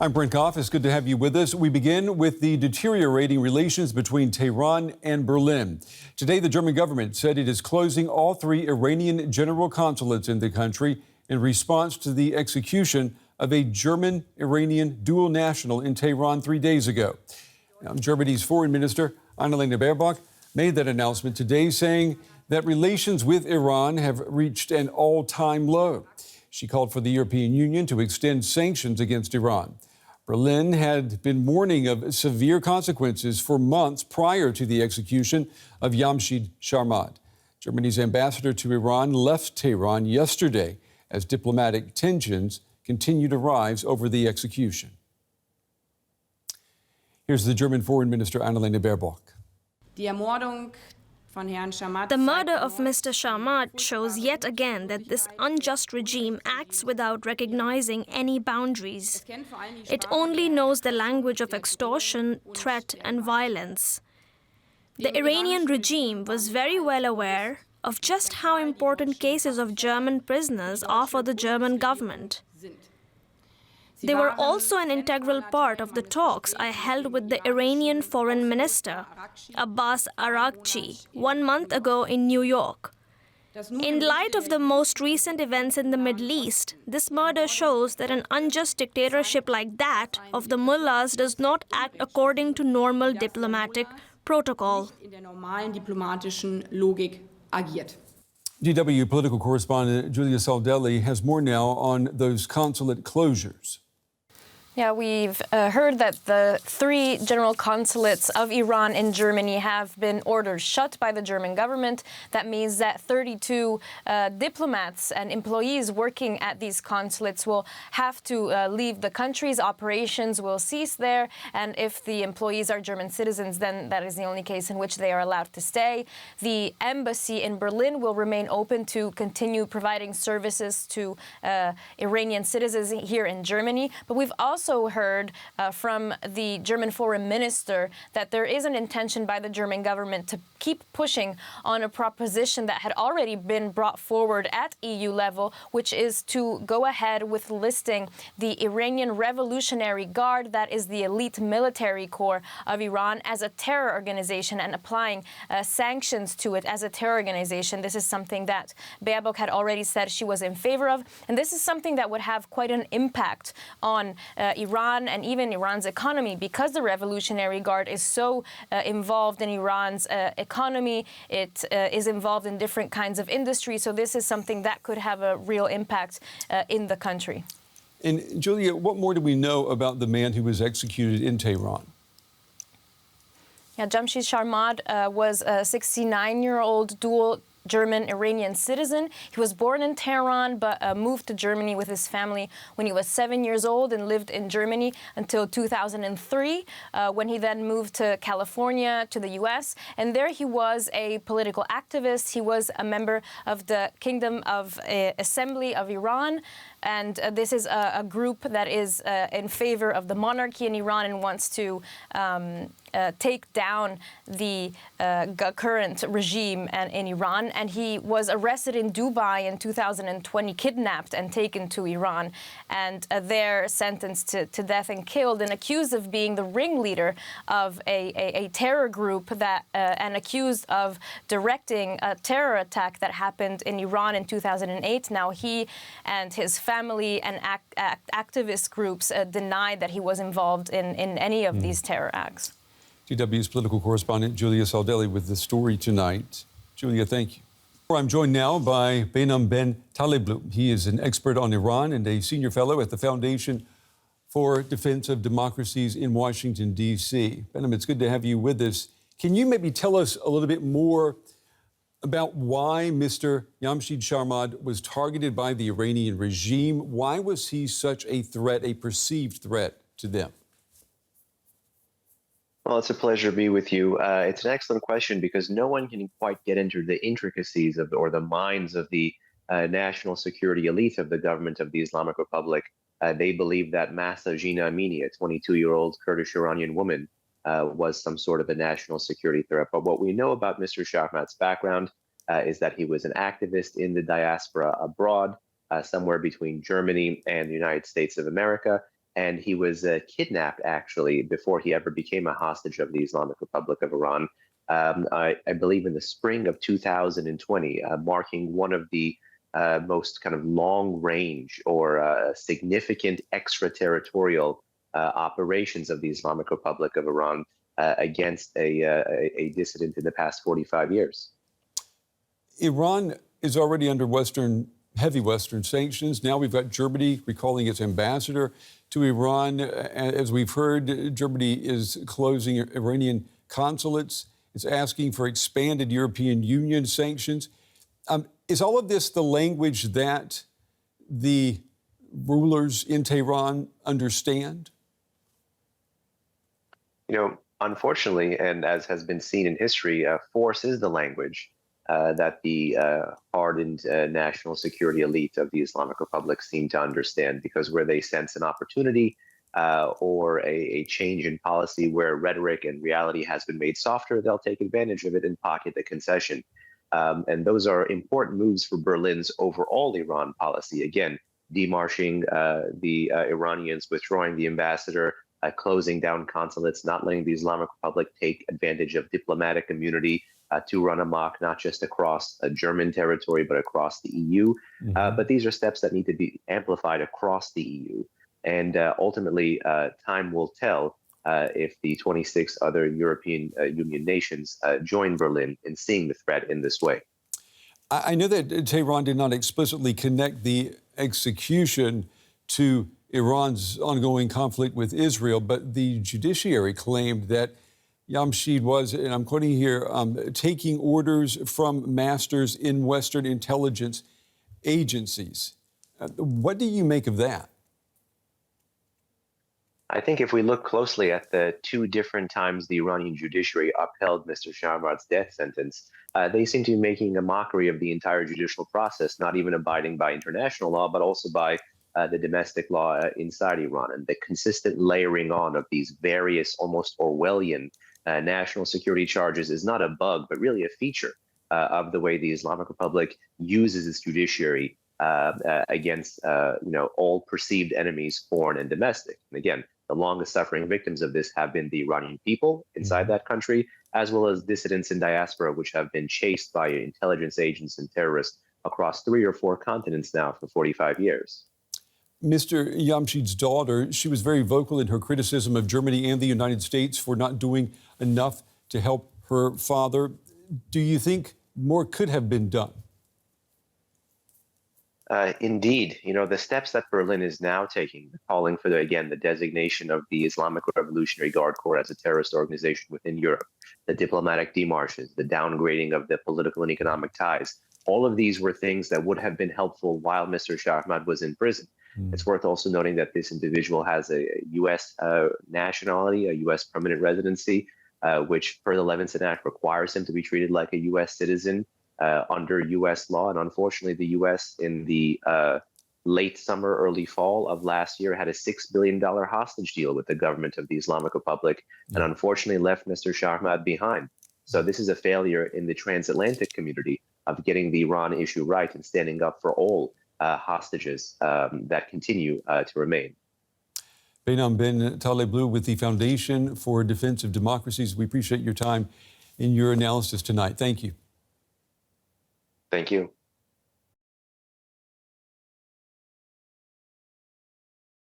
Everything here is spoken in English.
I'm Brent Goff. It's good to have you with us. We begin with the deteriorating relations between Tehran and Berlin. Today, the German government said it is closing all 3 Iranian general consulates in the country in response to the execution of a German-Iranian dual national in Tehran 3 days ago. Now, Germany's Foreign Minister, Annalena Baerbock, made that announcement today, saying that relations with Iran have reached an all-time low. She called for the European Union to extend sanctions against Iran. Berlin had been warning of severe consequences for months prior to the execution of Jamshid Sharmahd. Germany's ambassador to Iran left Tehran yesterday as diplomatic tensions continue to rise over the execution. Here's the German Foreign Minister, Annalena Baerbock. The murder of Mr. Sharmahd shows yet again that this unjust regime acts without recognizing any boundaries. It only knows the language of extortion, threat, and violence. The Iranian regime was very well aware of just how important cases of German prisoners are for the German government. They were also an integral part of the talks I held with the Iranian Foreign Minister, Abbas Araghchi, 1 month ago in New York. In light of the most recent events in the Middle East, this murder shows that an unjust dictatorship like that of the mullahs does not act according to normal diplomatic protocol. DW political correspondent Giulia Saudelli has more now on those consulate closures. Yeah, we've heard that the 3 general consulates of Iran in Germany have been ordered shut by the German government. That means that 32 diplomats and employees working at these consulates will have to leave the country's operations will cease there. And if the employees are German citizens, then that is the only case in which they are allowed to stay. The embassy in Berlin will remain open to continue providing services to Iranian citizens here in Germany. But we've also heard from the German foreign minister that there is an intention by the German government to keep pushing on a proposition that had already been brought forward at EU level, which is to go ahead with listing the Iranian Revolutionary Guard, that is the elite military corps of Iran, as a terror organization and applying sanctions to it as a terror organization. This is something that Baerbock had already said she was in favor of, and this is something that would have quite an impact on Iran and even Iran's economy, because the Revolutionary Guard is so involved in Iran's economy. It is involved in different kinds of industry. So this is something that could have a real impact in the country. And Giulia, what more do we know about the man who was executed in Tehran? Yeah, Jamshid Sharmahd was a 69-year-old dual German-Iranian citizen. He was born in Tehran but moved to Germany with his family when he was 7 years old and lived in Germany until 2003, when he then moved to California, to the U.S. And there he was a political activist. He was a member of the Kingdom of Assembly of Iran. And this is a group that is in favor of the monarchy in Iran and wants to take down the current regime in Iran. And he was arrested in Dubai in 2020, kidnapped and taken to Iran, and there sentenced to death and killed, and accused of being the ringleader of a terror group that and accused of directing a terror attack that happened in Iran in 2008. Now he and his family and activist groups denied that he was involved in any of these terror acts. DW's political correspondent Giulia Saudelli with the story tonight. Giulia, thank you. I'm joined now by Behnam Ben Talebu. He is an expert on Iran and a senior fellow at the Foundation for Defense of Democracies in Washington, D.C. Behnam, it's good to have you with us. Can you maybe tell us a little bit more about why Mr. Jamshid Sharmahd was targeted by the Iranian regime? Why was he such a threat, a perceived threat to them? Well, it's a pleasure to be with you. It's an excellent question because no one can quite get into the intricacies of or the minds of the national security elite of the government of the Islamic Republic. They believe that Mahsa Jina Amini, a 22-year-old Kurdish Iranian woman, was some sort of a national security threat. But what we know about Mr. Sharmahd's background is that he was an activist in the diaspora abroad, somewhere between Germany and the United States of America. and he was kidnapped actually before he ever became a hostage of the Islamic Republic of Iran. I believe in the spring of 2020, marking one of the most kind of long-range or significant extraterritorial operations of the Islamic Republic of Iran against a dissident in the past 45 years. Iran is already under heavy Western sanctions. Now we've got Germany recalling its ambassador to Iran. As we've heard, Germany is closing Iranian consulates. It's asking for expanded European Union sanctions. Is all of this the language that the rulers in Tehran understand? Unfortunately, and as has been seen in history, force is the language that the hardened national security elite of the Islamic Republic seem to understand, because where they sense an opportunity or a change in policy where rhetoric and reality has been made softer, they'll take advantage of it and pocket the concession. And those are important moves for Berlin's overall Iran policy. Again, demarching the Iranians, withdrawing the ambassador, closing down consulates, not letting the Islamic Republic take advantage of diplomatic immunity to run amok, not just across German territory, but across the EU. But these are steps that need to be amplified across the EU. And ultimately, time will tell if the 26 other European Union nations join Berlin in seeing the threat in this way. I know that Tehran did not explicitly connect the execution to Iran's ongoing conflict with Israel, but the judiciary claimed that Jamshid was, and I'm quoting here, taking orders from masters in Western intelligence agencies. What do you make of that? I think if we look closely at the two different times the Iranian judiciary upheld Mr. Sharmahd's death sentence, they seem to be making a mockery of the entire judicial process, not even abiding by international law, but also by the domestic law inside Iran, and the consistent layering on of these various, almost Orwellian national security charges is not a bug, but really a feature of the way the Islamic Republic uses its judiciary against all perceived enemies, foreign and domestic. And again, the longest suffering victims of this have been the Iranian people inside that country, as well as dissidents in diaspora, which have been chased by intelligence agents and terrorists across 3 or 4 continents now for 45 years. Mr. Jamshid's daughter, she was very vocal in her criticism of Germany and the United States for not doing enough to help her father. Do you think more could have been done? Indeed. The steps that Berlin is now taking, calling for, the designation of the Islamic Revolutionary Guard Corps as a terrorist organization within Europe, the diplomatic demarches, the downgrading of the political and economic ties, all of these were things that would have been helpful while Mr. Sharmahd was in prison. It's worth also noting that this individual has a U.S. nationality, a U.S. permanent residency, which per the Levinson Act requires him to be treated like a U.S. citizen under U.S. law. And unfortunately, the U.S. in the late summer, early fall of last year had a $6 billion hostage deal with the government of the Islamic Republic, and unfortunately left Mr. Sharmahd behind. So this is a failure in the transatlantic community of getting the Iran issue right and standing up for all hostages that continue to remain. Behnam Ben Talebu with the Foundation for Defense of Democracies. We appreciate your time in your analysis tonight. Thank you. Thank you.